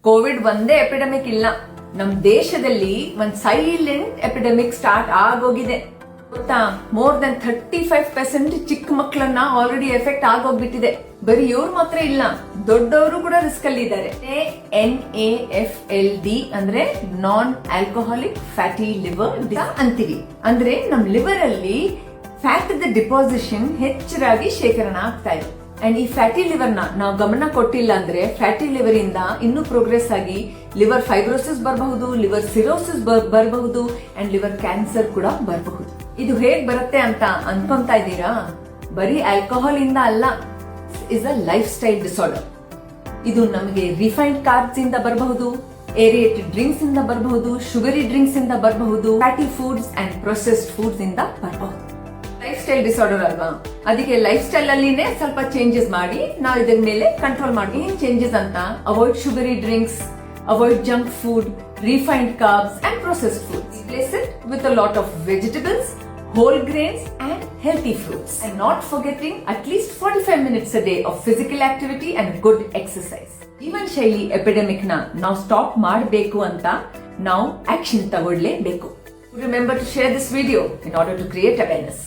Covid ಒಂದೇ epidemic ಇಲ್ಲ, ನಮ್ ದೇಶದಲ್ಲಿ ಒಂದ್ ಸೈಲೆಂಟ್ ಎಪಿಡೆಮಿಕ್ ಸ್ಟಾರ್ಟ್ ಆಗೋಗಿದೆ ಗೊತ್ತಾ. ಮೋರ್ ದನ್ 35% ಚಿಕ್ಕ ಮಕ್ಕಳನ್ನ ಆಲ್ರೆಡಿ ಎಫೆಕ್ಟ್ ಆಗೋಗ್ಬಿಟ್ಟಿದೆ. ಬರೀ ಇವ್ರು ಮಾತ್ರ ಇಲ್ಲ, ದೊಡ್ಡವರು ಕೂಡ ರಿಸ್ಕ್ ಅಲ್ಲಿ ಇದ್ದಾರೆ. NAFLD ಅಂದ್ರೆ ನಾನ್ ಆಲ್ಕೋಹಾಲಿಕ್ ಫ್ಯಾಟಿ ಲಿವರ್ ಅಂತೀವಿ. ಅಂದ್ರೆ ನಮ್ ಲಿವರ್ ಅಲ್ಲಿ ಫ್ಯಾಟ್ ಡಿಪಾಸಿಷನ್ ಹೆಚ್ಚಾಗಿ ಶೇಖರಣೆ ಆಗ್ತಾ ಇದೆ. ಅಂಡ್ ಈ ಫ್ಯಾಟಿ ಲಿವರ್ ನಾವು ಗಮನ ಕೊಟ್ಟಿಲ್ಲ ಅಂದ್ರೆ ಫ್ಯಾಟಿ ಲಿವರ್ ಇಂದ ಇನ್ನೂ ಪ್ರೋಗ್ರೆಸ್ ಆಗಿ ಲಿವರ್ ಫೈಬ್ರೋಸಿಸ್ ಬರಬಹುದು, ಲಿವರ್ ಸಿರೋಸಿಸ್ ಬರಬಹುದು ಅಂಡ್ ಲಿವರ್ ಕ್ಯಾನ್ಸರ್ ಕೂಡ ಬರಬಹುದು. ಇದು ಹೇಗ್ ಬರುತ್ತೆ ಅಂತ ಅನ್ಕೊಂತಾ ಇದ್ದೀರಾ? ಬರೀ ಆಲ್ಕೋಹಾಲ್ ಇಂದ ಅಲ್ಲ, is a life style disorder. ಇದು ನಮಗೆ ರಿಫೈನ್ಡ್ ಕಾರ್ಬ್ಸ್ ಇಂದ ಬರಬಹುದು, ಏರಿಯೇಟೆಡ್ ಡ್ರಿಂಕ್ಸ್ ಇಂದ ಬರಬಹುದು, ಶುಗರಿ ಡ್ರಿಂಕ್ಸ್ ಇಂದ ಬರಬಹುದು, fatty foods and processed foods ಇಂದ ಬರಬಹುದು. ಲೈಫ್ ಸ್ಟೈಲ್ ಡಿಸಾರ್ಡರ್ ಅಲ್ವಾ, ಅದಕ್ಕೆ ಲೈಫ್ ಸ್ಟೈಲ್ ಅಲ್ಲಿನೇ ಸ್ವಲ್ಪ ಚೇಂಜಸ್ ಮಾಡಿ ನಾವು ಇದರ ಮೇಲೆ ಕಂಟ್ರೋಲ್ ಮಾಡಿ. ಏನ್ ಚೇಂಜಸ್ ಅಂತ? Avoid sugary drinks, avoid junk food, refined carbs and processed foods. Replace it with a lot of vegetables, whole grains and healthy fruits. And not forgetting at least 45 minutes a day of physical activity and good exercise. ಜೀವನ ಶೈಲಿ epidemic ನ ನಾವು stop ಮಾಡಬೇಕು ಅಂತ ನಾವು action ತಗೊಳ್ಳೇಬೇಕು. Remember to share this video in order to create awareness.